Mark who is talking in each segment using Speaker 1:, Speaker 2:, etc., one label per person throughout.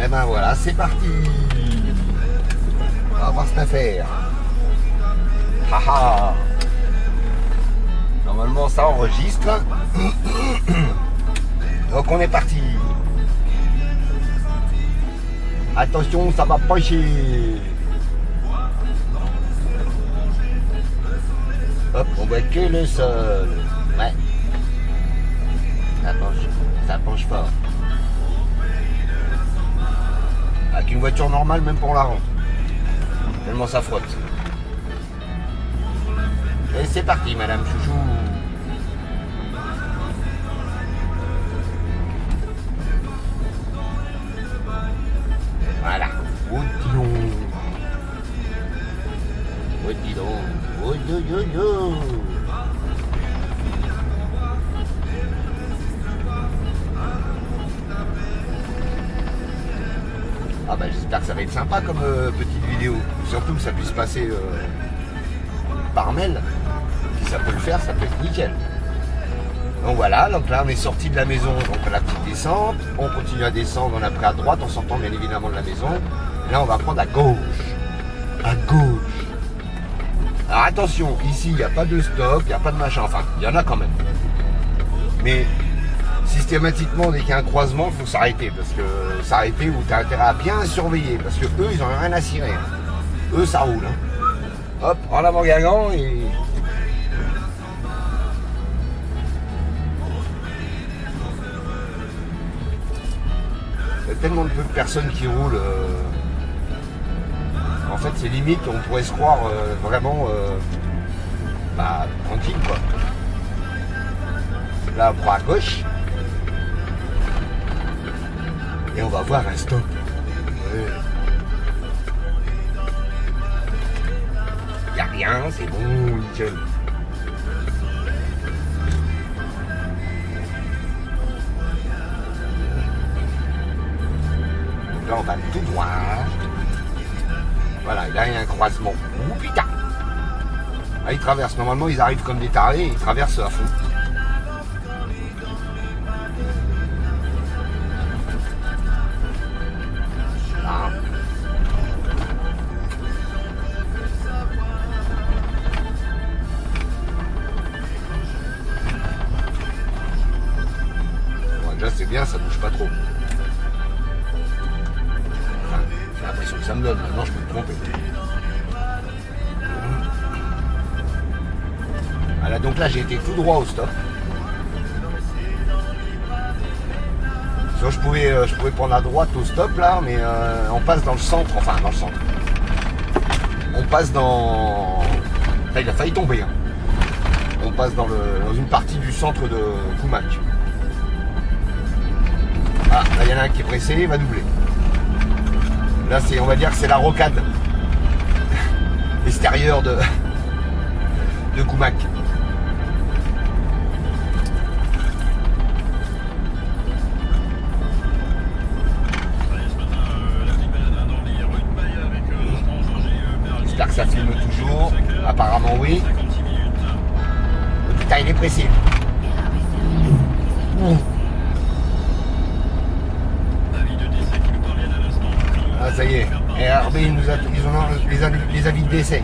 Speaker 1: Et ben voilà, c'est parti. On va voir cette affaire. Haha. Normalement ça enregistre. Donc on est parti. Attention, ça va pencher. Hop, on voit que le sol. Ouais. Ça penche fort. Avec une voiture normale, même pour la rente. Tellement ça frotte. Et c'est parti, madame Chouchou. Voilà. Oh, dis donc. Oh, dis donc. Oh, yo, yo, yo. Ah bah j'espère que ça va être sympa comme petite vidéo. Surtout que ça puisse passer par mail. Si ça peut le faire, ça peut être nickel. Donc voilà, donc là on est sorti de la maison, donc la petite descente. On continue à descendre, on a pris à droite, on s'entend bien évidemment de la maison. Et là on va prendre à gauche. À gauche. Alors attention, ici il n'y a pas de stop, il n'y a pas de machin, enfin il y en a quand même. Mais systématiquement, dès qu'il y a un croisement, il faut s'arrêter. Parce que s'arrêter où tu as intérêt à bien surveiller. Parce que eux, ils n'ont rien à cirer. Eux, ça roule. Hop, en avant Guingamp et... Il y a tellement de peu de personnes qui roulent. En fait, c'est limite, on pourrait se croire vraiment tranquille, quoi. Là, on prend à gauche. Et on va voir un stop. Ouais. Y a rien, c'est bon, nickel. Donc là, on va tout droit. Voilà, là, il y a un croisement. Oh putain! Là, ils traversent. Normalement, ils arrivent comme des tarés, ils traversent à fond. Déjà c'est bien, ça bouge pas trop. Enfin, j'ai l'impression que ça me donne, maintenant je peux me tromper. Voilà, donc là j'ai été tout droit au stop. Sinon, je pouvais prendre à droite au stop là, mais on passe dans le centre, enfin dans le centre. On passe dans... Là il a failli tomber. Hein. On passe dans une partie du centre de Koumac. Ah, là il y en a un qui est pressé, il va doubler. Là c'est, on va dire que c'est la rocade extérieure de Koumac. J'espère que ça filme toujours. Apparemment oui. Putain, il est pressé. Ah ça y est, RB ils ont les avis de décès.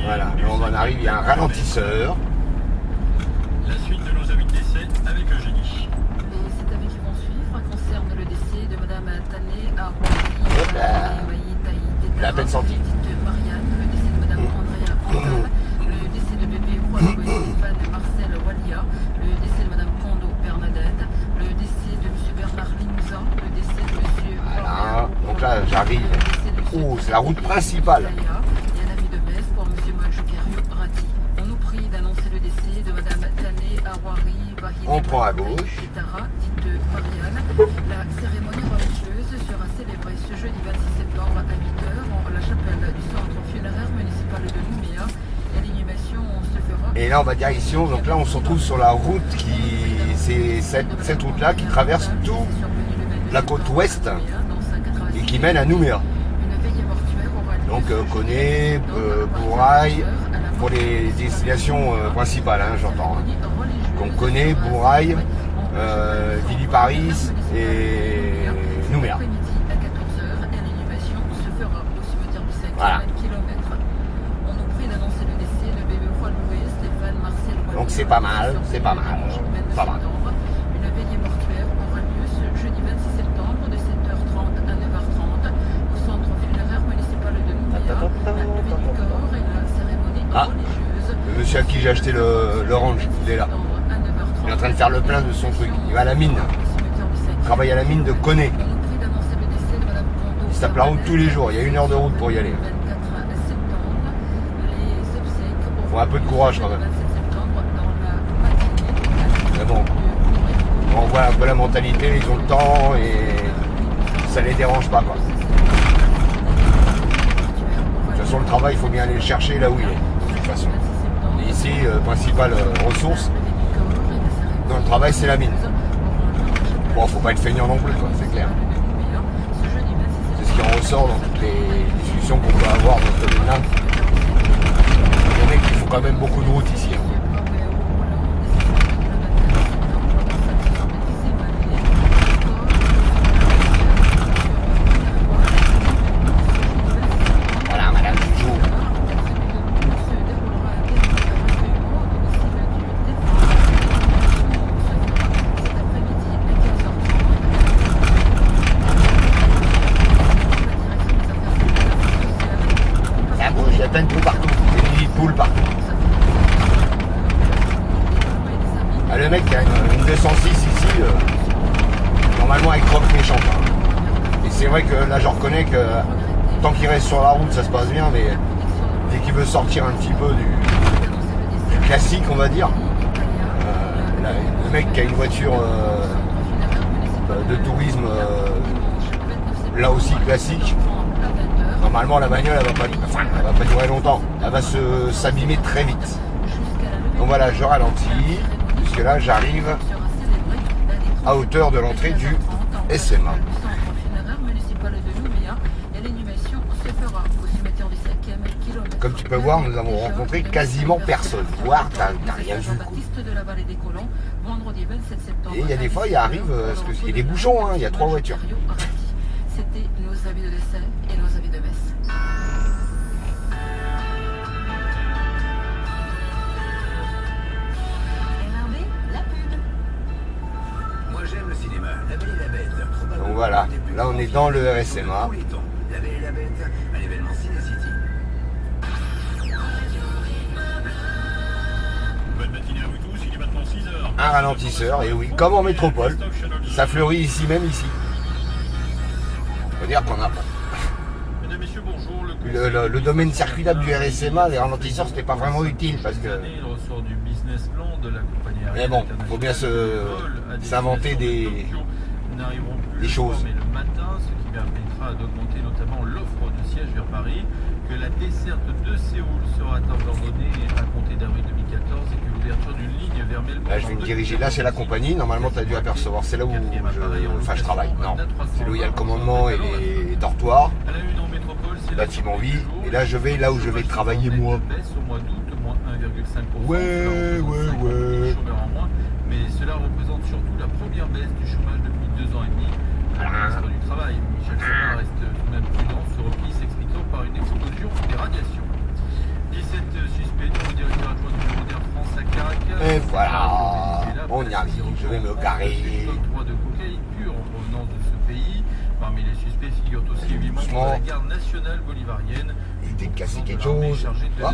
Speaker 1: Voilà, là on en arrive, il y a un ralentisseur.
Speaker 2: La suite de nos avis de décès avec Eugénie.
Speaker 3: Et cet avis qui vont suivre concerne le décès de Madame Tané Arouari.
Speaker 1: La peine sortie.
Speaker 3: De Marianne, le décès de Madame Andrea Antal, le décès de bébé Juan Stéphane Marcel Walia, le décès de Madame Kondo Bernadette, le décès de M. Bernard Limousin, le décès de M.
Speaker 1: Voilà, donc là j'arrive. Oh, c'est la route principale.
Speaker 3: Et un avis de baisse pour M. Mojukerio Rati. On nous prie d'annoncer le décès de Madame Tané Arouari.
Speaker 1: On prend à gauche.
Speaker 3: Kitara, dite Marianne. La cérémonie religieuse sera célébrée ce jeudi 26 septembre à 8h en la chapelle du centre funéraire municipal de Nouméa. Et l'inhumation se fera.
Speaker 1: Et là on va direction, donc là on se retrouve sur la route qui... C'est cette route là qui traverse tout la côte ouest et qui mène à Nouméa. Donc Koné, Bourail, pour les destinations principales, hein, j'entends. Hein. Donc Koné, Bourail, Villiparis et Nouméa. Voilà. Donc c'est pas mal, c'est pas mal. Pas mal.
Speaker 3: Une veillée mortuaire aura lieu ce jeudi 26 septembre de 7h30 à 9h30 au centre funéraire municipal de Nouméa. La levée du corps et la cérémonie religieuse.
Speaker 1: Le monsieur à qui j'ai acheté l'orange, il est là. Il est en train de faire le plein de son truc. Il va à la mine. Il travaille à la mine de Koné. Il se tape la route tous les jours. Il y a 1 heure de route pour y aller. Il faut un peu de courage quand même. Mais bon, on voit un peu la mentalité, ils ont le temps et ça les dérange pas quoi. De toute façon le travail il faut bien aller le chercher là où il est, de toute façon. Et ici, principale ressource dans le travail c'est la mine. Bon, faut pas être feignant non plus quoi, c'est clair. C'est ce qui en ressort dans toutes les discussions qu'on peut avoir dans ce domaine-là. Il faut quand même beaucoup de routes ici. Hein. Il y a plein de poules partout, des milliers de poules partout. Ah, le mec qui a une 206 ici, normalement elle croque méchant. Et c'est vrai que là je reconnais que tant qu'il reste sur la route ça se passe bien, mais dès qu'il veut sortir un petit peu du classique on va dire, le mec qui a une voiture de tourisme là aussi classique, normalement la bagnole elle va pas durer longtemps, elle va s'abîmer très vite. Donc voilà, je ralentis, puisque là j'arrive à hauteur de l'entrée du SMA. Comme tu peux voir, nous avons rencontré quasiment personne, voire t'as rien vu. Et il y a des fois, il arrive, parce qu'il y a des bouchons, hein, il y a 3 voitures.
Speaker 3: C'était nos avis de décès et nos avis de messe. La pub.
Speaker 4: Moi j'aime le cinéma, La Belle et la Bête.
Speaker 1: Donc voilà, là on est dans le RSMA.
Speaker 4: La Belle et la Bête, un événement Ciné City.
Speaker 2: Bonne matinée à vous tous, il est maintenant 6h.
Speaker 1: Un ralentisseur, et oui, comme en métropole, ça fleurit ici même ici. Faut dire qu'on a
Speaker 2: Mesdames, Messieurs, bonjour.
Speaker 1: le domaine circulable du RSMA, les ralentisseurs c'était pas vraiment utile parce que.
Speaker 2: Il ressort du business plan de la compagnie aérienne.
Speaker 1: Mais bon, faut bien s'inventer des choses.
Speaker 2: Mais le matin, ce qui permettra d'augmenter notamment l'offre de sièges vers Paris, que la desserte de Séoul sera abandonnée à compter d'avril 2014 et que l'ouverture d'une ligne vers Melbourne.
Speaker 1: Là je vais me diriger, là c'est la compagnie, normalement tu as dû apercevoir, c'est là où je travaille. Non, c'est là où il y a le commandement et les dortoirs, bâtiment vie, et là je vais là où je vais travailler moi. Ouais.
Speaker 2: Mais cela représente surtout la première baisse du chômage depuis 2 ans et demi. Le ministre du Travail, Michel Serra, reste tout de même prudent, ce repli s'expliquant par une explosion des radiations. 17 suspects dont le directeur adjoint du bureau d'Air France à Caracas.
Speaker 1: Et voilà, on y arrive, je vais me garer.
Speaker 2: 3 de cocaïne pure en provenance de ce pays. Parmi les suspects figurent aussi 8 membres de la garde nationale bolivarienne.
Speaker 1: Il était cassé quelque chose.
Speaker 2: Ah,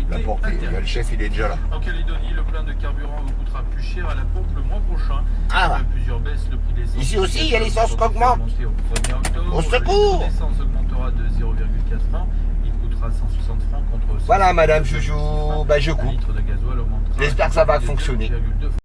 Speaker 1: la porte, le chef il est déjà là.
Speaker 2: En Calédonie, le plein de carburant vous coûtera plus cher à la pompe le mois prochain.
Speaker 1: Ah,
Speaker 2: plusieurs baisses, le prix d'essence.
Speaker 1: Ici aussi, il y a l'essence qui augmente. Au secours!
Speaker 2: L'essence augmentera de 0,4 francs. Il coûtera 160 francs contre.
Speaker 1: Voilà, madame Chouchou, bah je coupe. J'espère que ça va fonctionner.